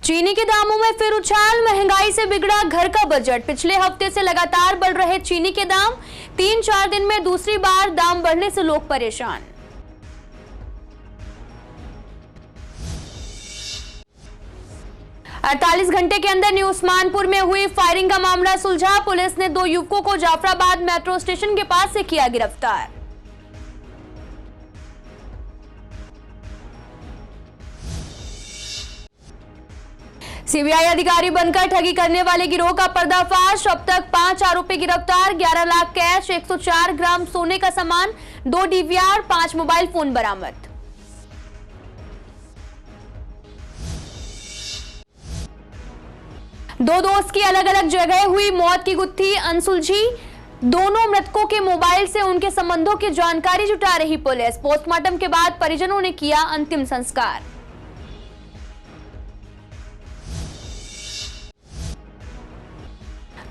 चीनी के दामों में फिर उछाल, महंगाई से बिगड़ा घर का बजट। पिछले हफ्ते से लगातार बढ़ रहे चीनी के दाम, 3-4 दिन में दूसरी बार दाम बढ़ने से लोग परेशान। अड़तालीस घंटे के अंदर न्यू उस्मानपुर में हुई फायरिंग का मामला सुलझा। पुलिस ने 2 युवकों को जाफराबाद मेट्रो स्टेशन के पास से किया गिरफ्तार। सीबीआई अधिकारी बनकर ठगी करने वाले गिरोह का पर्दाफाश। अब तक 5 आरोपी गिरफ्तार, 11 लाख कैश, 104 ग्राम सोने का सामान, 2 डीवीआर, 5 मोबाइल फोन बरामद। दो दोस्त की अलग अलग जगह हुई मौत की गुत्थी अनसुलझी। दोनों मृतकों के मोबाइल से उनके संबंधों की जानकारी जुटा रही पुलिस। पोस्टमार्टम के बाद परिजनों ने किया अंतिम संस्कार।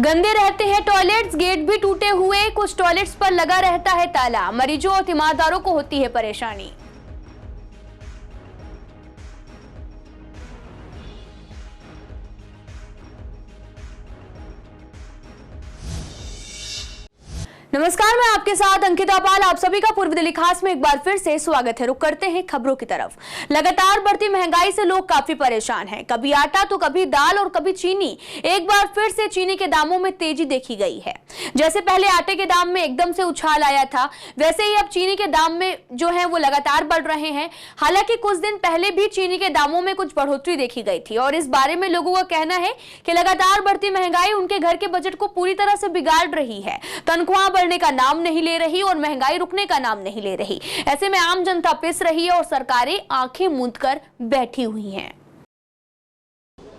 गंदे रहते हैं टॉयलेट्स, गेट भी टूटे हुए, कुछ टॉयलेट्स पर लगा रहता है ताला। मरीजों और तीमारदारों को होती है परेशानी। नमस्कार, मैं आपके साथ अंकिता पाल। आप सभी का पूर्व दिल्ली खास में एक बार फिर से स्वागत है। रुक करते हैं खबरों की तरफ। लगातार बढ़ती महंगाई से लोग काफी परेशान हैं। कभी आटा तो कभी दाल और कभी चीनी। एक बार फिर से चीनी के दामों में तेजी देखी गई है। जैसे पहले आटे के दाम में एकदम से उछाल आया था, वैसे ही अब चीनी के दाम में जो है वो लगातार बढ़ रहे हैं। हालांकि कुछ दिन पहले भी चीनी के दामों में कुछ बढ़ोतरी देखी गई थी और इस बारे में लोगों का कहना है कि लगातार बढ़ती महंगाई उनके घर के बजट को पूरी तरह से बिगाड़ रही है। तनख्वाह बढ़ने का नाम नहीं ले रही और महंगाई रुकने का नाम नहीं ले रही। ऐसे में आम जनता पिस रही है और सरकारें आंखें मूंद कर बैठी हुई हैं।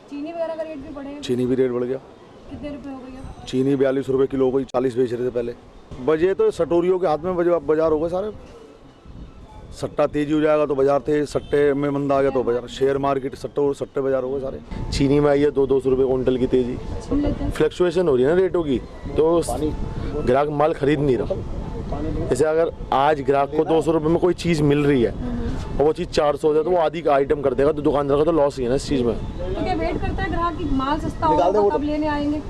चीनी वगैरह का रेट भी बढ़े? चीनी भी रेट बढ़ गया। कितने रुपए हो गई? चीनी 42 रुपए किलो हो गई, 40 बेच रहे थे पहले। बजे तो सटोरियों के हाथ में बाजार होगा सारे। सट्टा तेजी हो जाएगा तो बाजार थे, सट्टे में मंदा आ गया तो बाजार, शेयर मार्केट सट्टे बाजार होगा सारे। चीनी में आई है 200 रुपए क्विंटल की तेजी। फ्लक्चुएशन हो रही है ना रेटों की, तो ग्राहक माल खरीद नहीं रहा। जैसे अगर आज ग्राहक को 200 रुपए में कोई चीज़ मिल रही है और वो चीज़ 400 हो जाए तो वो आधी का आइटम कर देगा, तो दुकानदार का तो लॉस ही है ना इस चीज़ में। तो क्या वेट करता है ग्राहक कि माल सस्ता होगा तब लेने आएंगे?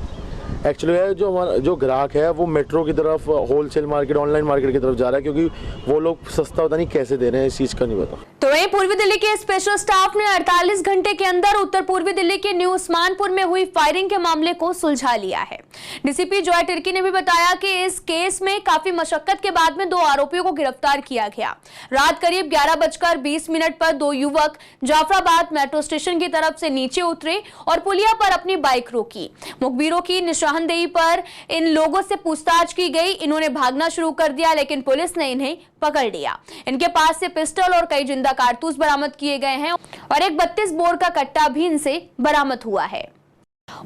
एक्चुअली जो हमारा जो ग्राहक है वो मेट्रो की तरफ, होलसेल मार्केट, ऑनलाइन मार्केट की तरफ जा रहा है, क्योंकि वो लोग सस्ता पता नहीं कैसे दे रहे हैं, इस चीज़ का नहीं पता। तो वहीं पूर्वी दिल्ली के स्पेशल स्टाफ ने 48 घंटे के अंदर उत्तर पूर्वी दिल्ली के न्यू उस्मानपुर में हुई फायरिंग के मामले को सुलझा लिया है। डीसीपी जॉय तिर्की ने भी बताया कि इस केस में काफी मशक्कत के बाद में 2 आरोपियों को गिरफ्तार किया गया। रात करीब 11:20 पर 2 युवक जाफराबाद मेट्रो स्टेशन की तरफ से नीचे उतरे और पुलिया पर अपनी बाइक रोकी। मुखबिरों की निशानदेही पर इन लोगों से पूछताछ की गई। इन्होंने भागना शुरू कर दिया, लेकिन पुलिस ने इन्हें पकड़ लिया। इनके पास से पिस्टल और कई जिंदा कारतूस बरामद किए गए हैं और एक 32 बोर का कट्टा भी इनसे बरामद हुआ है।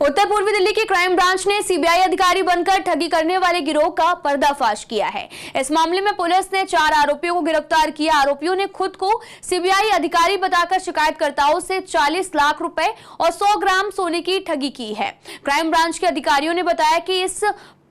उत्तर पूर्वी दिल्ली की क्राइम ब्रांच ने सीबीआई अधिकारी बनकर ठगी करने वाले गिरोह का पर्दाफाश किया है। इस मामले में पुलिस ने 4 आरोपियों को गिरफ्तार किया। आरोपियों ने खुद को सीबीआई अधिकारी बताकर शिकायतकर्ताओं से 40 लाख रुपए और 100 ग्राम सोने की ठगी की है। क्राइम ब्रांच के अधिकारियों ने बताया कि इस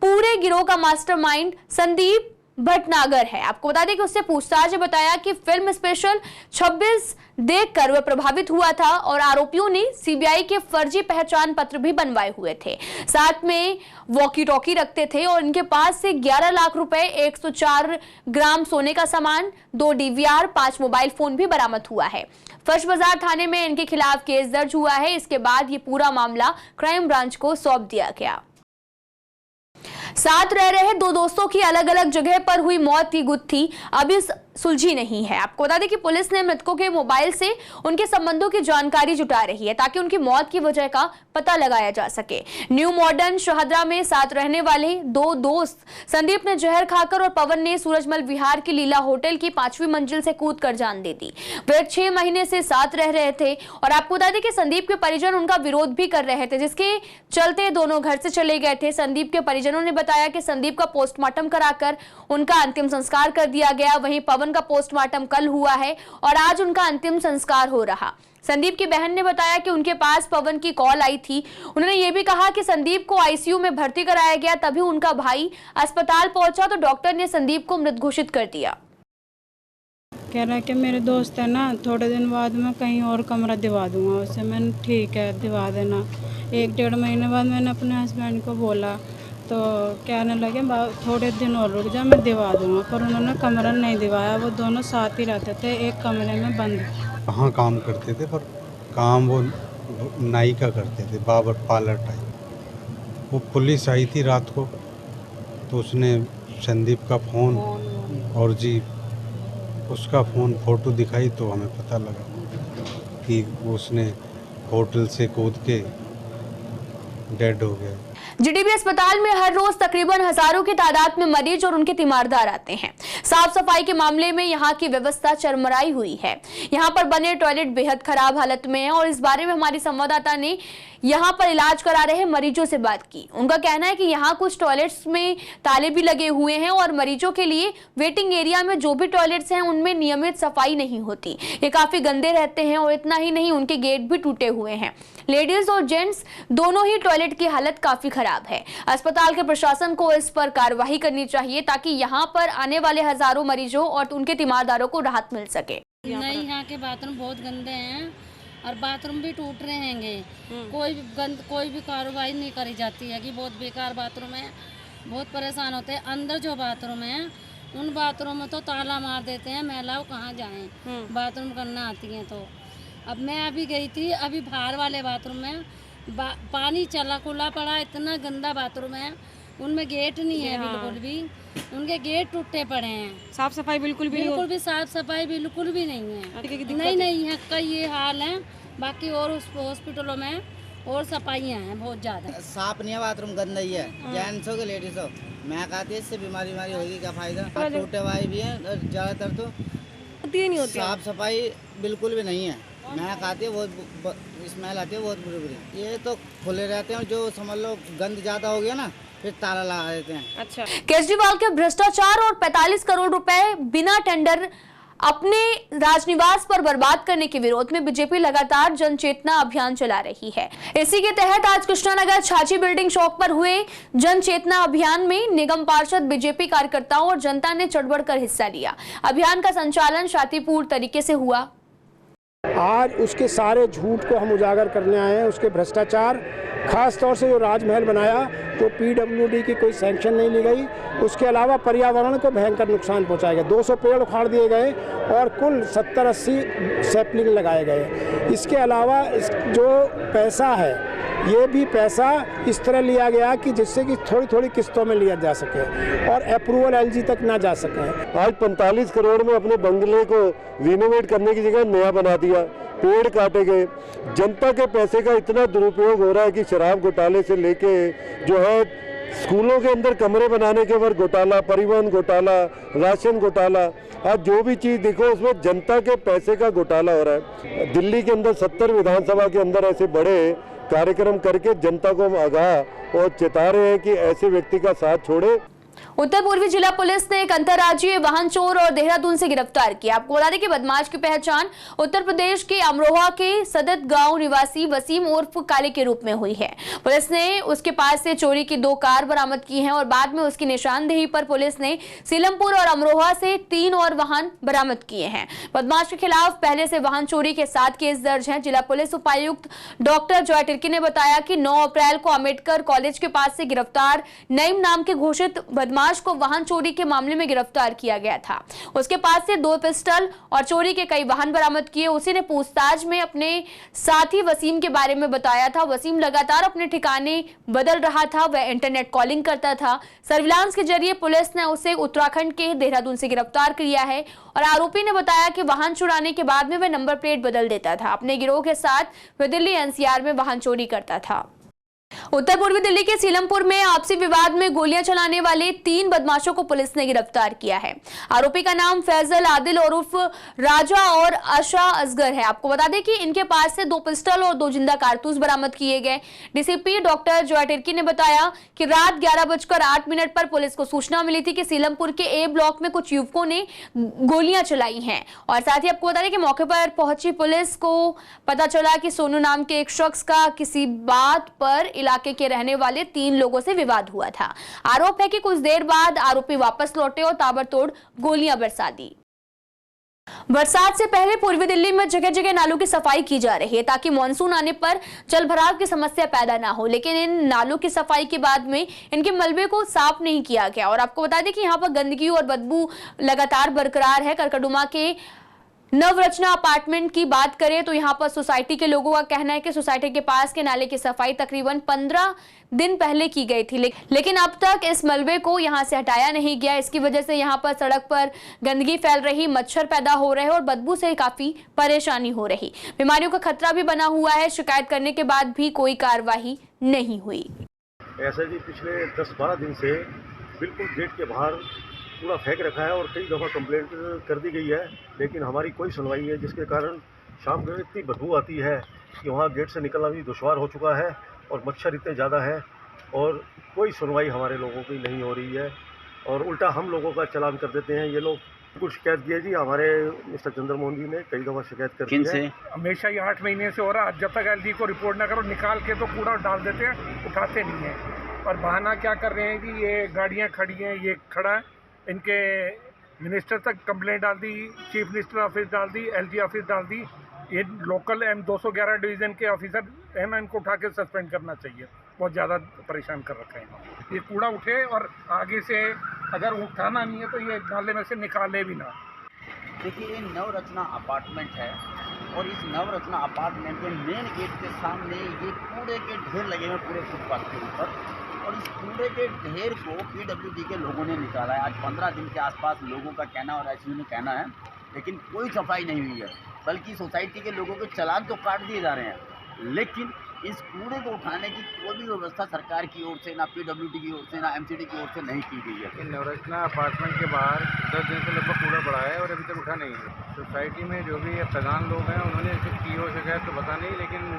पूरे गिरोह का मास्टरमाइंड संदीप भटनागर है। आपको बता दें कि उससे पूछताछ में बताया कि फिल्म स्पेशल 26 देखकर वह प्रभावित हुआ था और आरोपियों ने सीबीआई के फर्जी पहचान पत्र भी बनवाए हुए थे। साथ में वॉकी टॉकी रखते थे और इनके पास से 11 लाख रुपए, 104 ग्राम सोने का सामान, 2 डीवीआर, 5 मोबाइल फोन भी बरामद हुआ है। फर्श बाजार थाने में इनके खिलाफ केस दर्ज हुआ है। इसके बाद ये पूरा मामला क्राइम ब्रांच को सौंप दिया गया। साथ रह रहे 2 दोस्तों की अलग अलग जगह पर हुई मौत की गुत्थी अभी सुलझी नहीं है। आपको बता दें कि पुलिस ने मृतकों के मोबाइल से उनके संबंधों की जानकारी जुटा रही है ताकि उनकी मौत की वजह का पता लगाया जा सके। न्यू मॉडर्न शहदरा में साथ रहने वाले 2 दोस्त संदीप ने जहर खाकर और पवन ने सूरजमल विहार की लीला होटल की 5वीं मंजिल से कूदकर जान दे दी। वे 6 महीने से साथ रह रहे थे और आपको बता दें कि संदीप के परिजन उनका विरोध भी कर रहे थे, जिसके चलते दोनों घर से चले गए थे। संदीप के परिजनों ने बताया कि संदीप का पोस्टमार्टम कराकर उनका अंतिम संस्कार कर दिया गया। वहीं पवन का पोस्टमार्टम कल हुआ है और आज उनका अंतिम संस्कार हो रहा। संदीप की बहन ने बताया कि उनके पास पवन की कॉल आई थी। उन्होंने ये भी कहा कि संदीप को आईसीयू में भर्ती कराया गया, तभी उनका भाई अस्पताल पहुंचा तो डॉक्टर ने संदीप को मृत घोषित कर दिया। कह रहा है कि मेरे दोस्त है ना, थोड़े दिन बाद मैं कहीं और कमरा दिवा दूंगा उसे। मैंने ठीक है दिवा देना। 1-1.5 महीने बाद मैंने अपने हस्बैंड को बोला तो कहने लगे थोड़े दिन और रुक जा, मैं दिवा दूंगा। पर उन्होंने कमरा नहीं दिवाया। वो दोनों साथ ही रहते थे, एक कमरे में बंद। कहाँ काम करते थे, पर काम वो नाई का करते थे, बाबर पार्लर टाइप। वो पुलिस आई थी रात को, तो उसने संदीप का फ़ोन और जी उसका फ़ोन फ़ोटो दिखाई, तो हमें पता लगा कि उसने होटल से कूद के डेड हो गया। जीडीबी अस्पताल में हर रोज तकरीबन हजारों की तादाद में मरीज और उनके तीमारदार आते हैं। साफ सफाई के मामले में यहाँ की व्यवस्था चरमराई हुई है। यहाँ पर बने टॉयलेट बेहद खराब हालत में है और इस बारे में हमारी संवाददाता ने यहाँ पर इलाज करा रहे मरीजों से बात की। उनका कहना है कि यहाँ कुछ टॉयलेट्स में ताले भी लगे हुए हैं और मरीजों के लिए वेटिंग एरिया में जो भी टॉयलेट्स हैं उनमें नियमित सफाई नहीं होती। ये काफी गंदे रहते हैं और इतना ही नहीं, उनके गेट भी टूटे हुए हैं। लेडीज और जेंट्स दोनों ही टॉयलेट की हालत काफी खराब है। अस्पताल के प्रशासन को इस पर कार्रवाई करनी चाहिए ताकि यहाँ पर आने वाले हजारों मरीजों और उनके तीमारदारों को राहत मिल सके। नहीं, यहाँ के बाथरूम बहुत गंदे हैं और बाथरूम भी टूट रहे हैं। कोई भी कार्रवाई नहीं करी जाती है कि बहुत बेकार बाथरूम है, बहुत परेशान होते हैं। अंदर जो बाथरूम है उन बाथरूम में तो ताला मार देते हैं, महिलाओं कहाँ जाएं बाथरूम करना आती हैं। तो अब मैं अभी गई थी, अभी बाहर वाले बाथरूम में पानी चला खुला पड़ा, इतना गंदा बाथरूम है। उनमें गेट नहीं है बिल्कुल भी, उनके गेट टूटे पड़े हैं। साफ सफाई बिल्कुल भी साफ सफाई बिल्कुल भी नहीं है। नहीं है, कई ये हाल है। बाकी और उस हॉस्पिटलों में और सफाइयाँ हैं बहुत ज़्यादा। साफ नहीं है, बाथरूम गंदा ही है। जेंट्स हो के लेडीज हो, मैं कहती है इससे बीमारी होगी, क्या फायदा। टूटे हुए भी हैं ज़्यादातर, तो नहीं होती। साफ सफाई बिल्कुल भी नहीं है। मैं कहती है बहुत स्मेल आती है, बहुत बुरी। ये तो खुले रहते हैं, जो समझ लो गंद ज़्यादा हो गया ना फिर ताला लगा देते हैं। अच्छा, केजरीवाल के भ्रष्टाचार और 45 करोड़ रुपए बिना टेंडर अपने राजनिवास पर बर्बाद करने के विरोध में बीजेपी लगातार जन चेतना अभियान चला रही है। इसी के तहत आज कृष्णानगर छाछी बिल्डिंग चौक पर हुए जन चेतना अभियान में निगम पार्षद, बीजेपी कार्यकर्ताओं और जनता ने चढ़-बढ़ कर हिस्सा लिया। अभियान का संचालन शांतिपूर्ण तरीके से हुआ। आज उसके सारे झूठ को हम उजागर करने आए हैं, उसके भ्रष्टाचार, खास तौर से जो राजमहल बनाया तो पीडब्ल्यूडी की कोई सैंक्शन नहीं ली गई। उसके अलावा पर्यावरण को भयंकर नुकसान पहुंचाया गया। 200 पेड़ उखाड़ दिए गए और कुल 70-80 सैपलिंग लगाए गए। इसके अलावा जो पैसा है ये भी पैसा इस तरह लिया गया कि जिससे कि थोड़ी थोड़ी किस्तों में लिया जा सके और अप्रूवल एलजी तक ना जा सके। आज 45 करोड़ में अपने बंगले को रिनोवेट करने की जगह नया बना दिया, पेड़ काटे गए। जनता के पैसे का इतना दुरुपयोग हो रहा है कि शराब घोटाले से लेके जो है स्कूलों के अंदर कमरे बनाने के ऊपर घोटाला, परिवहन घोटाला, राशन घोटाला, आज जो भी चीज़ देखो उसमें जनता के पैसे का घोटाला हो रहा है। दिल्ली के अंदर 70 विधानसभा के अंदर ऐसे बड़े कार्यक्रम करके जनता को हम आगाह और चेता रहे हैं कि ऐसे व्यक्ति का साथ छोड़े। उत्तर पूर्वी जिला पुलिस ने एक अंतर्राज्यीय वाहन चोर और देहरादून से गिरफ्तार किया। आपको बता दें कि बदमाश की पहचान उत्तर प्रदेश के अमरोहा के सदत गांव निवासी वसीम उर्फ काले के रूप में हुई है। पुलिस ने उसके पास से चोरी की 2 कार बरामद की हैं और बाद में उसकी निशानदेही पर पुलिस ने सीलमपुर और अमरोहा से 3 और वाहन बरामद किए हैं। बदमाश के खिलाफ पहले से वाहन चोरी के 7 केस दर्ज हैं। जिला पुलिस उपायुक्त डॉक्टर जॉय तिर्की ने बताया कि 9 अप्रैल को अम्बेडकर कॉलेज के पास से गिरफ्तार नईम नाम के घोषित बदमाश को वाहन चोरी के मामले में गिरफ्तार किया गया था। उसके पास से 2 पिस्टल और चोरी के कई वाहन बरामद किए। उसी ने पूछताछ में अपने साथी वसीम के बारे में बताया था। वसीम लगातार अपने ठिकाने बदल रहा था, वह इंटरनेट कॉलिंग करता था। सर्विलांस के जरिए पुलिस ने उसे उत्तराखंड के देहरादून से गिरफ्तार किया है और आरोपी ने बताया कि वाहन चुराने के बाद में वह नंबर प्लेट बदल देता था। अपने गिरोह के साथ वह दिल्ली एनसीआर में वाहन चोरी करता था। उत्तर पूर्वी दिल्ली के सीलमपुर में आपसी विवाद में गोलियां चलाने वाले 3 बदमाशों को पुलिस ने गिरफ्तार किया है। आरोपी का नाम फैजल आदिल और उर्फ राजा और आशा असगर है। आपको बता दें कि इनके पास से 2 पिस्टल और 2 जिंदा कारतूस बरामद किए गए। डीसीपी डॉक्टर जॉय तिर्की ने बताया कि रात 11:08 पर पुलिस को सूचना मिली थी कि सीलमपुर के ए ब्लॉक में कुछ युवकों ने गोलियां चलाई हैं और साथ ही आपको बता दें कि मौके पर पहुंची पुलिस को पता चला कि सोनू नाम के एक शख्स का किसी बात पर इलाके के रहने वाले 3 लोगों से विवाद हुआ था। आरोप है कि कुछ देर बाद आरोपी वापस लौटे और ताबड़तोड़ गोलियां बरसा दी। बरसात से पहले पूर्वी दिल्ली में जगह जगह नालों की सफाई की जा रही है ताकि मानसून आने पर जलभराव की समस्या पैदा ना हो, लेकिन इन नालों की सफाई के बाद में इनके मलबे को साफ नहीं किया गया। और आपको बता दें कि यहाँ पर गंदगी और बदबू लगातार बरकरार है। करकड़ुमा के नवरचना अपार्टमेंट की बात करें तो यहाँ पर सोसाइटी के लोगों का कहना है कि सोसाइटी के पास के नाले की सफाई तकरीबन 15 दिन पहले की गई थी, लेकिन अब तक इस मलबे को यहाँ से हटाया नहीं गया। इसकी वजह से यहाँ पर सड़क पर गंदगी फैल रही, मच्छर पैदा हो रहे और बदबू से काफी परेशानी हो रही, बीमारियों का खतरा भी बना हुआ है। शिकायत करने के बाद भी कोई कार्रवाई नहीं हुई। ऐसे जी पिछले 10-12 दिन से बिल्कुल गेट के बाहर कूड़ा फेंक रखा है और कई दफ़ा कंप्लेंट कर दी गई है, लेकिन हमारी कोई सुनवाई है, जिसके कारण शाम को इतनी बदबू आती है कि वहाँ गेट से निकलना भी दुश्वार हो चुका है और मच्छर इतने ज़्यादा है और कोई सुनवाई हमारे लोगों की नहीं हो रही है और उल्टा हम लोगों का चालान कर देते हैं ये लोग। कुछ शिकायत की है जी, हमारे मिस्टर चंद्रमोहन जी ने कई दफ़ा शिकायत कर दी है। हमेशा ये 8 महीने से हो रहा है, जब तक एलडी को रिपोर्ट ना करो निकाल के तो कूड़ा डाल देते हैं, उठाते नहीं हैं। और बहाना क्या कर रहे हैं कि ये गाड़ियाँ खड़ी हैं, ये खड़ा है, इनके मिनिस्टर तक कंप्लेंट डाल दी, चीफ मिनिस्टर ऑफिस डाल दी, एलजी ऑफिस डाल दी। ये लोकल M211 डिवीज़न के ऑफिसर है ना, इनको उठा के सस्पेंड करना चाहिए, बहुत ज़्यादा परेशान कर रखा है इन्होंने। ये कूड़ा उठे और आगे से अगर उठाना नहीं है तो ये नाले में से निकाले भी ना। देखिए ये नवरचना अपार्टमेंट है और इस नवरचना अपार्टमेंट के मेन गेट के सामने ये कूड़े के ढेर लगे हुए पूरे फुटपाथ के ऊपर, और इस कूड़े के ढेर को PWD के लोगों ने निकाला है। आज 15 दिन के आसपास लोगों का कहना और एसयू में कहना है, लेकिन कोई सफाई नहीं हुई है, बल्कि सोसाइटी के लोगों के चालान तो काट दिए जा रहे हैं, लेकिन इस कूड़े को उठाने की कोई भी व्यवस्था सरकार की ओर से, ना PWD की ओर से, ना MCD की ओर से नहीं की गई है। नवरचना अपार्टमेंट के बाहर 10 दिन से लगभग कूड़ा पड़ा है और अभी तक उठा नहीं है। सोसाइटी में जो भी प्रधान लोग हैं उन्होंने इसे की हो शिकायत तो पता नहीं, लेकिन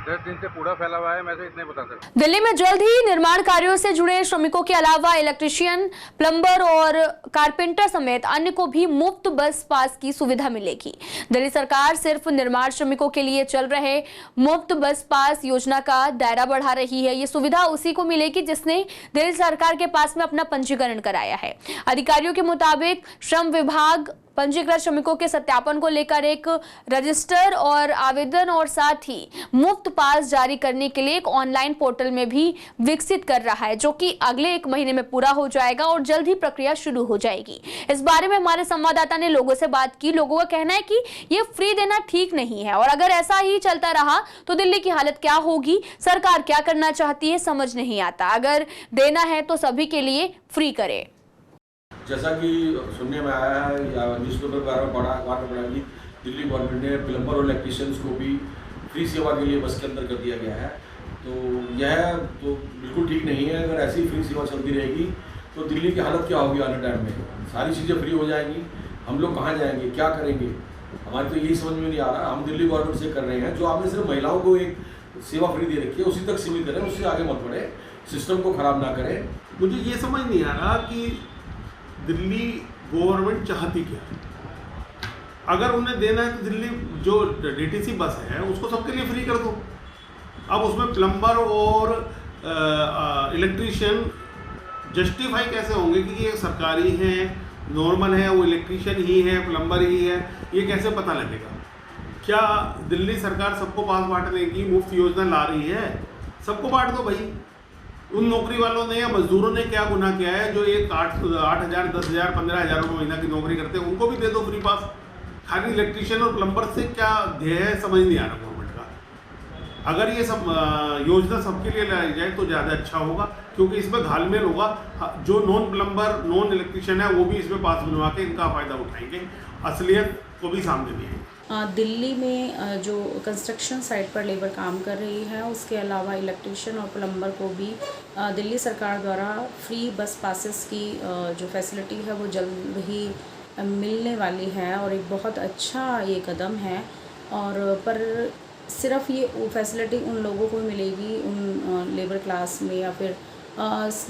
10 दिन से कूड़ा फैला हुआ है, मैं तो इतने बता सकता हूं। दिल्ली में जल्द ही निर्माण कार्यों से जुड़े श्रमिकों के अलावा इलेक्ट्रीशियन, प्लम्बर और कारपेंटर समेत अन्य को भी मुफ्त बस पास की सुविधा मिलेगी। दिल्ली सरकार सिर्फ निर्माण श्रमिकों के लिए चल रहे मुफ्त बस पास योजना का दायरा बढ़ा रही है। ये सुविधा उसी को मिलेगी जिसने दिल्ली सरकार के पास में अपना पंजीकरण कराया है। अधिकारियों के मुताबिक श्रम विभाग पंजीकृत श्रमिकों के सत्यापन को लेकर एक रजिस्टर और आवेदन और साथ ही मुफ्त पास जारी करने के लिए एक ऑनलाइन पोर्टल में भी विकसित कर रहा है, जो कि अगले 1 महीने में पूरा हो जाएगा और जल्द ही प्रक्रिया शुरू हो जाएगी। इस बारे में हमारे संवाददाता ने लोगों से बात की। लोगों का कहना है कि ये फ्री देना ठीक नहीं है और अगर ऐसा ही चलता रहा तो दिल्ली की हालत क्या होगी, सरकार क्या करना चाहती है समझ नहीं आता। अगर देना है तो सभी के लिए फ्री करे। जैसा कि सुनने में आया है या न्यूज़पेपर वगैरह पढ़ा कि दिल्ली गवर्नमेंट ने प्लम्बर और इलेक्ट्रीशियंस को भी फ्री सेवा के लिए बस के अंदर कर दिया गया है, तो यह तो बिल्कुल ठीक नहीं है। अगर ऐसी फ्री सेवा चलती रहेगी तो दिल्ली की हालत क्या होगी आने टाइम में? सारी चीज़ें फ्री हो जाएंगी, हम लोग कहाँ जाएंगे, क्या करेंगे? हमारी तो यही समझ में नहीं आ रहा। हम दिल्ली गवर्नमेंट से कर रहे हैं, जो आपने सिर्फ महिलाओं को एक सेवा फ्री दे रखी है उसी तक सीमित करें, उससे आगे मत बढ़े, सिस्टम को ख़राब ना करें। मुझे ये समझ नहीं आ रहा कि दिल्ली गवर्नमेंट चाहती क्या। अगर उन्हें देना है तो दिल्ली जो DTC बस है उसको सबके लिए फ्री कर दो। अब उसमें प्लम्बर और इलेक्ट्रीशियन जस्टिफाई कैसे होंगे कि ये सरकारी है, नॉर्मल है, वो इलेक्ट्रीशियन ही है, प्लम्बर ही है, ये कैसे पता लगेगा? क्या दिल्ली सरकार सबको पास बांटने की मुफ्त योजना ला रही है? सबको बांट दो भाई। उन नौकरी वालों ने या मजदूरों ने क्या गुनाह किया है जो एक 8,000, 10,000, 15,000 रुपये महीना की नौकरी करते हैं, उनको भी दे दो फ्री पास। खाली इलेक्ट्रीशियन और प्लम्बर से क्या ध्येय है समझ नहीं आ रहा गवर्नमेंट का। अगर ये सब योजना सबके लिए लाई जाए तो ज़्यादा अच्छा होगा, क्योंकि इसमें घालमेल होगा। जो नॉन प्लम्बर, नॉन इलेक्ट्रीशियन है वो भी इसमें पास बनवा के इनका फ़ायदा उठाएंगे, असलियत को भी सामने नहीं आएगी। दिल्ली में जो कंस्ट्रक्शन साइट पर लेबर काम कर रही है, उसके अलावा इलेक्ट्रीशियन और प्लम्बर को भी दिल्ली सरकार द्वारा फ्री बस पासेस की जो फैसिलिटी है वो जल्द ही मिलने वाली है और एक बहुत अच्छा ये कदम है। और पर सिर्फ ये फैसिलिटी उन लोगों को मिलेगी, उन लेबर क्लास में या फिर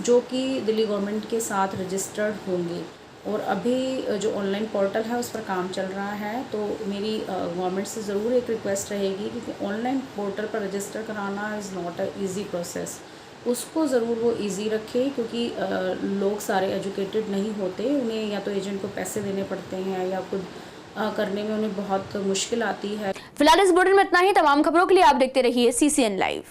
जो कि दिल्ली गवर्नमेंट के साथ रजिस्टर्ड होंगे। और अभी जो ऑनलाइन पोर्टल है उस पर काम चल रहा है, तो मेरी गवर्नमेंट से ज़रूर एक रिक्वेस्ट रहेगी कि ऑनलाइन पोर्टल पर रजिस्टर कराना is not a easy process, उसको ज़रूर वो इजी रखें, क्योंकि लोग सारे एजुकेटेड नहीं होते, उन्हें या तो एजेंट को पैसे देने पड़ते हैं या खुद करने में उन्हें बहुत मुश्किल आती है। फिलहाल इस बुलेटिन में इतना ही। तमाम खबरों के लिए आप देखते रहिए CCN लाइव।